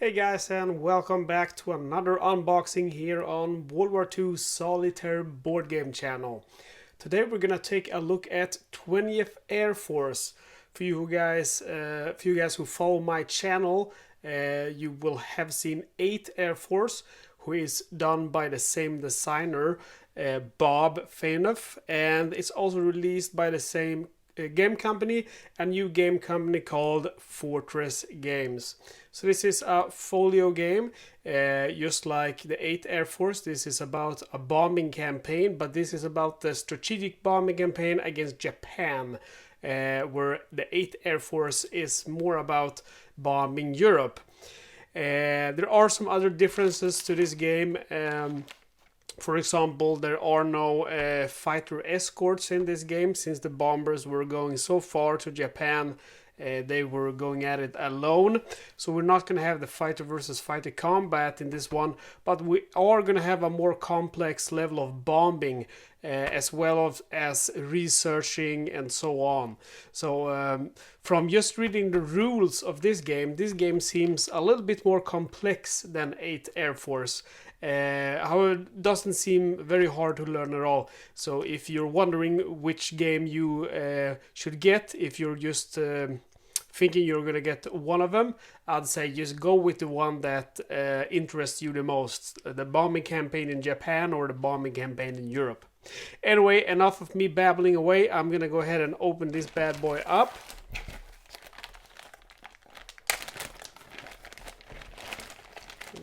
Hey guys, and welcome back to another unboxing here on World War II Solitaire board game channel. Today we're gonna take a look at 20th Air Force. For you guys who follow my channel, you will have seen 8th Air Force, who is done by the same designer, Bob Fainoff, and it's also released by the same game company, a new game company called Fortress Games. So this is a folio game, just like the 8th Air Force. This is about a bombing campaign, but this is about the strategic bombing campaign against Japan, where the 8th Air Force is more about bombing Europe. There are some other differences to this game. For example, there are no fighter escorts in this game, since the bombers were going so far to Japan. They were going at it alone, so we're not going to have the fighter versus fighter combat in this one, but we are going to have a more complex level of bombing, as well as researching and so on. So from just reading the rules of this game seems a little bit more complex than 8th Air Force. However, it doesn't seem very hard to learn at all. So if you're wondering which game you should get, if you're just thinking you're gonna get one of them, I'd say just go with the one that interests you the most, the bombing campaign in Japan or the bombing campaign in Europe. Anyway, enough of me babbling away. I'm gonna go ahead and open this bad boy up.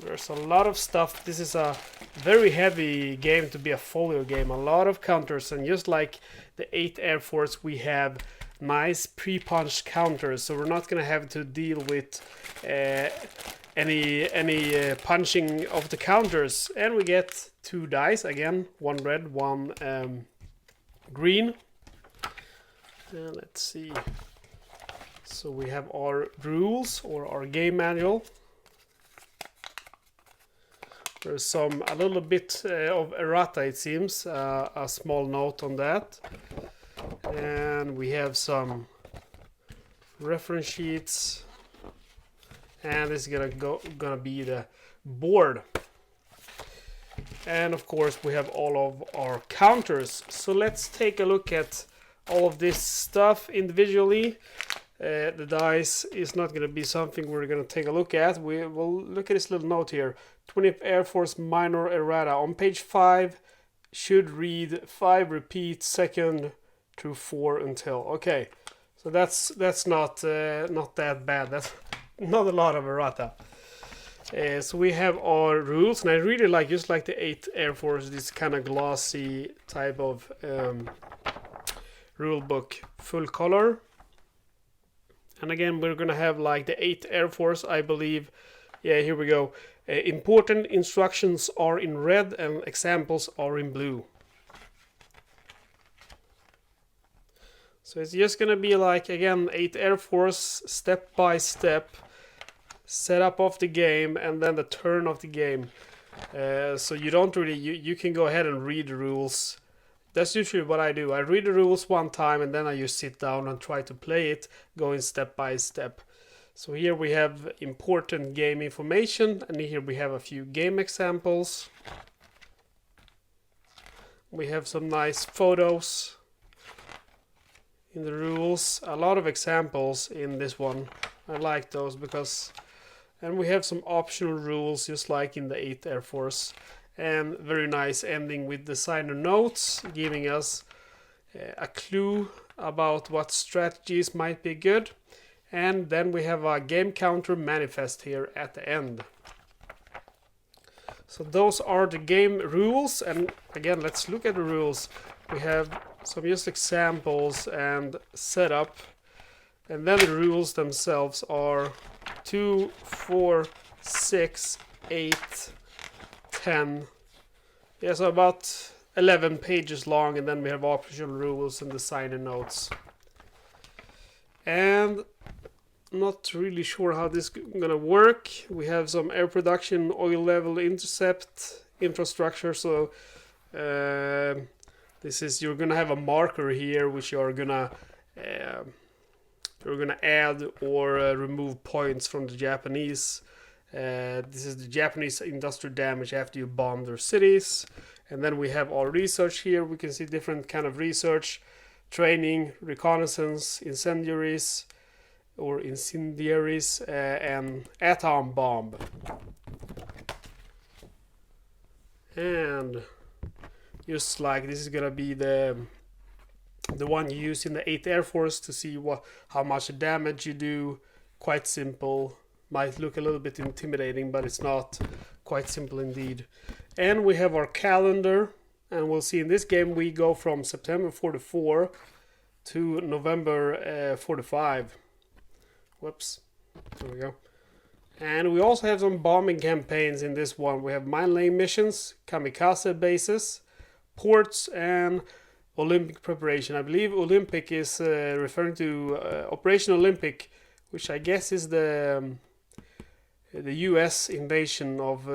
There's a lot of stuff. This is a very heavy game to be a folio game. A lot of counters, and just like the 8th Air Force, we have nice pre-punched counters, so we're not gonna have to deal with any punching of the counters. And we get 2 dice again, one red, one green. And let's see. So we have our rules, or our game manual. There's a little bit of errata, it seems, a small note on that. And we have some reference sheets, and this is gonna be the board. And of course we have all of our counters. So let's take a look at all of this stuff individually. The dice is not going to be something we're going to take a look at. We will look at this little note here. 20th Air Force minor errata. On page 5 should read 5 repeat 2nd through 4 until. Okay, so that's not that bad. That's not a lot of errata. So we have our rules, and I really like, just like the 8th Air Force, this kind of glossy type of rule book, full color. And again, we're going to have like the 8th Air Force, I believe. Yeah, here we go. Important instructions are in red and examples are in blue. So it's just going to be like, again, 8th Air Force, step by step, setup of the game, and then the turn of the game. So you don't really, you can go ahead and read the rules. That's usually what I do. I read the rules one time, and then I just sit down and try to play it, going step by step. So here we have important game information, and here we have a few game examples. We have some nice photos in the rules. A lot of examples in this one. I like those because... And we have some optional rules, just like in the 8th Air Force. And very nice ending with designer notes, giving us a clue about what strategies might be good. And then we have a game counter manifest here at the end. So those are the game rules, and again, let's look at the rules. We have some just examples and setup, and then the rules themselves are 2, 4, 6, 8, 10. Yeah, so about 11 pages long, and then we have optional rules and designer notes. And not really sure how this is gonna work. We have some air production, oil level, intercept, infrastructure. So this is, you're gonna have a marker here which you're gonna add or remove points from the Japanese This is the Japanese industrial damage after you bomb their cities. And then we have our research here. We can see different kind of research, training, reconnaissance, incendiaries, and atom bomb. And just like this is gonna be the one you use in the 8th Air Force to see how much damage you do. Quite simple. Might look a little bit intimidating, but it's not. Quite simple indeed. And we have our calendar, and we'll see in this game we go from September 44 to November 45. Whoops. There we go. And we also have some bombing campaigns in this one. We have mine laying missions, kamikaze bases, ports, and Olympic preparation. I believe Olympic is referring to Operation Olympic, which I guess is the U.S. invasion of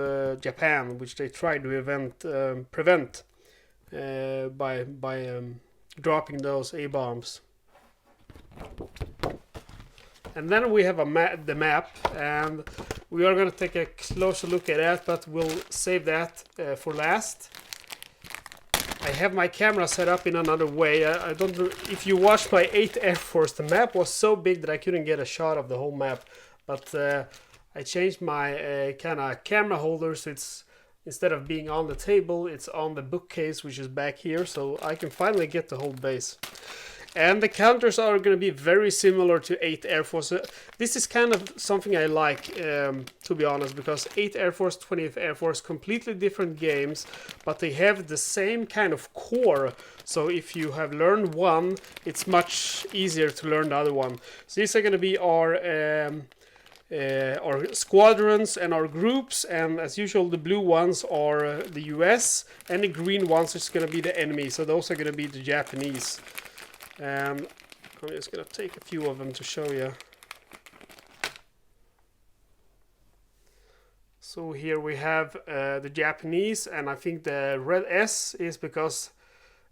Japan, which they tried to prevent by dropping those A-bombs. And then we have the map, and we are going to take a closer look at that, but we'll save that for last. I have my camera set up in another way. I don't know if you watched my 8th Air Force. The map was so big that I couldn't get a shot of the whole map, but I changed my kind of camera holder, so it's instead of being on the table, it's on the bookcase, which is back here, so I can finally get the whole base. And the counters are going to be very similar to 8th Air Force. This is kind of something I like, to be honest, because 8th Air Force, 20th Air Force, completely different games, but they have the same kind of core. So if you have learned one, it's much easier to learn the other one. So these are going to be our squadrons and our groups, and as usual the blue ones are the US, and the green ones is going to be the enemy. So those are going to be the Japanese. And I'm just going to take a few of them to show you. So here we have the Japanese, and I think the red S is because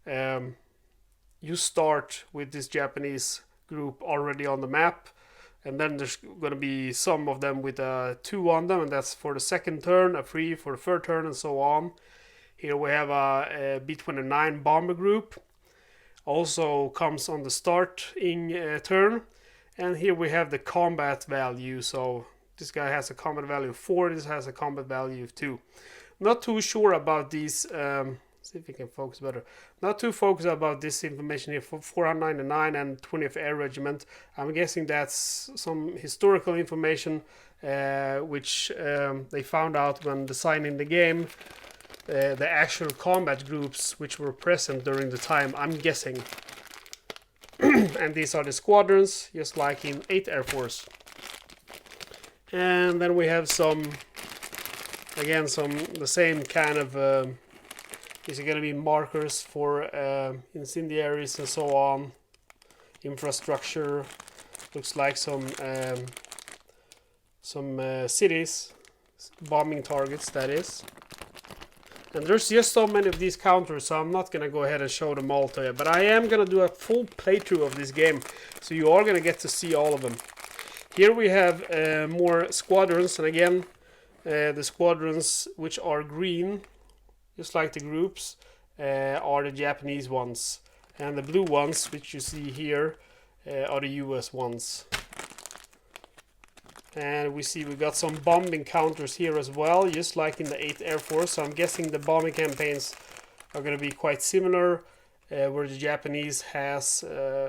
you start with this Japanese group already on the map, and then there's going to be some of them with a 2 on them, and that's for the second turn, a 3 for the third turn, and so on. Here we have a B-29 bomber group. Also comes on the starting turn, and here we have the combat value. So this guy has a combat value of 4, this has a combat value of 2. Not too sure about these. See if we can focus better. Not too focused about this information here for 499 and 20th Air Regiment. I'm guessing that's some historical information which they found out when designing the game. The actual combat groups which were present during the time, I'm guessing. And these are the squadrons, just like in 8th Air Force. And then we have some, again, the same kind of, these are going to be markers for incendiaries and so on. Infrastructure, looks like some cities, bombing targets, that is. And there's just so many of these counters, so I'm not going to go ahead and show them all to you. But I am going to do a full playthrough of this game, so you are going to get to see all of them. Here we have more squadrons, and again, the squadrons which are green, just like the groups, are the Japanese ones. And the blue ones, which you see here, are the US ones. And we see we got some bombing counters here as well, just like in the 8th Air Force. So I'm guessing the bombing campaigns are going to be quite similar, where the Japanese has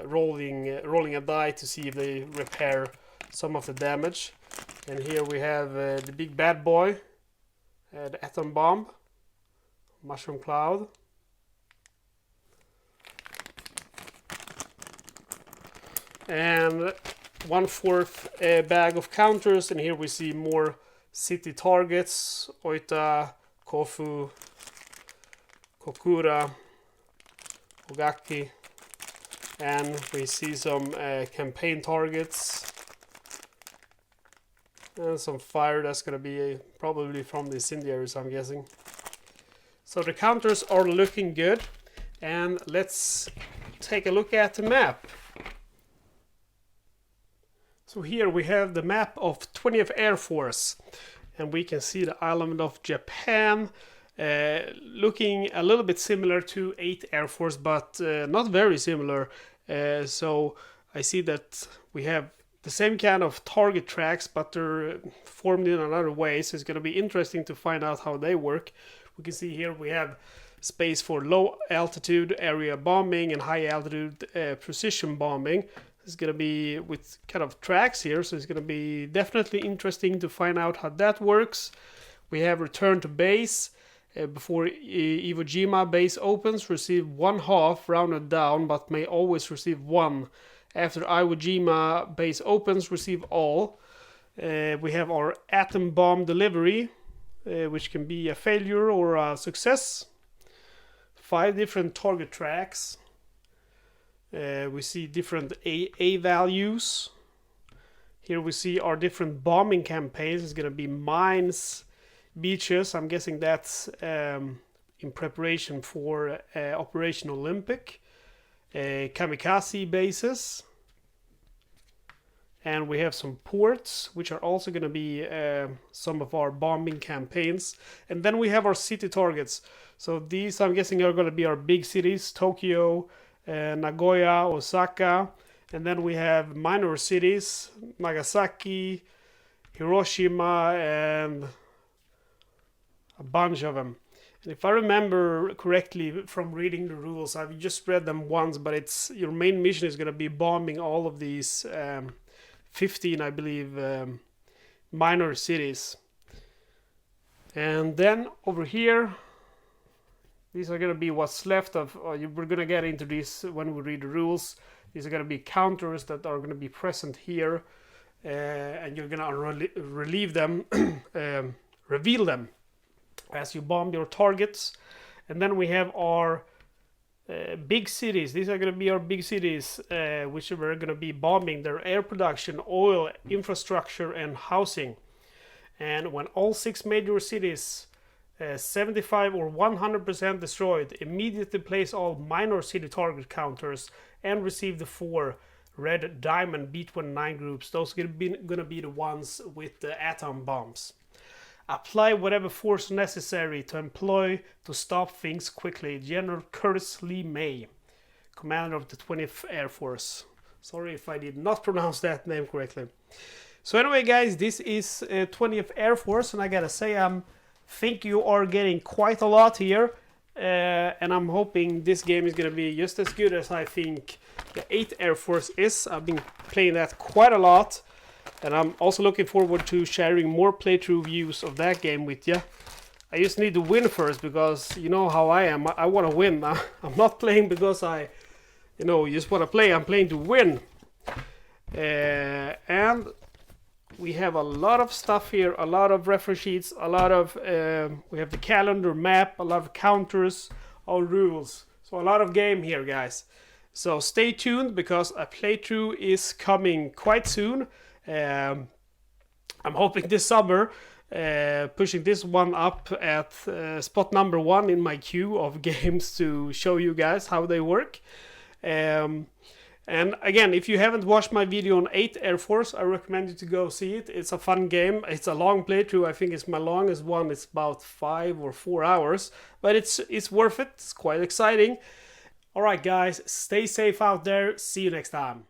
rolling a die to see if they repair some of the damage. And here we have the big bad boy, the atom bomb, mushroom cloud. And 1/4 bag of counters, and here we see more city targets: Oita, Kofu, Kokura, Ogaki, and we see some campaign targets and some fire. That's going to be probably from the incendiaries, I'm guessing. So the counters are looking good, and let's take a look at the map. So here we have the map of 20th Air Force. and we can see the island of Japan, looking a little bit similar to 8th Air Force, but not very similar. So I see that we have the same kind of target tracks, but they're formed in another way, so it's going to be interesting to find out how they work. We can see here we have space for low altitude area bombing and high altitude precision bombing. It's going to be with kind of tracks here, so it's going to be definitely interesting to find out how that works. We have return to base. Before Iwo Jima base opens, receive 1/2 rounded down, but may always receive 1. After Iwo Jima base opens, receive all. We have our atom bomb delivery, which can be a failure or a success. 5 different target tracks. We see different A values. Here we see our different bombing campaigns. It's going to be mines, beaches. I'm guessing that's in preparation for Operation Olympic. Kamikaze bases, and we have some ports, which are also going to be some of our bombing campaigns. And then we have our city targets. So these, I'm guessing, are going to be our big cities: Tokyo, Nagoya, Osaka. And then we have minor cities: Nagasaki, Hiroshima, and a bunch of them. And if I remember correctly from reading the rules, I've just read them once, but it's your main mission is going to be bombing all of these 15, I believe, minor cities. And then over here, these are going to be what's left of. We're going to get into this when we read the rules. These are going to be counters that are going to be present here, and you're going to relieve them, reveal them as you bomb your targets. And then we have our big cities. These are going to be our big cities, which we're going to be bombing their air production, oil, infrastructure, and housing. And when all 6 major cities, 75 or 100% destroyed, immediately place all minor city target counters and receive the 4 red diamond B-29 groups. Those are going to be the ones with the atom bombs. Apply whatever force necessary to employ to stop things quickly. General Curtis Lee May, commander of the 20th Air Force. Sorry if I did not pronounce that name correctly. So anyway, guys, this is 20th Air Force, and I gotta say, I think you are getting quite a lot here, and I'm hoping this game is gonna be just as good as I think the 8th Air Force is. I've been playing that quite a lot. And I'm also looking forward to sharing more playthrough views of that game with you. I just need to win first, because you know how I am. I want to win. I'm not playing because I, just want to play. I'm playing to win. And we have a lot of stuff here, a lot of reference sheets, a lot of, we have the calendar map, a lot of counters, all rules. So a lot of game here, guys. So stay tuned, because a playthrough is coming quite soon. I'm hoping this summer, pushing this one up at spot number 1 in my queue of games to show you guys how they work. And again, if you haven't watched my video on 8th Air Force, I recommend you to go see it. It's a fun game. It's a long playthrough. I think it's my longest one. It's about 5 or 4 hours, but it's worth it. It's quite exciting. All right, guys, stay safe out there. See you next time.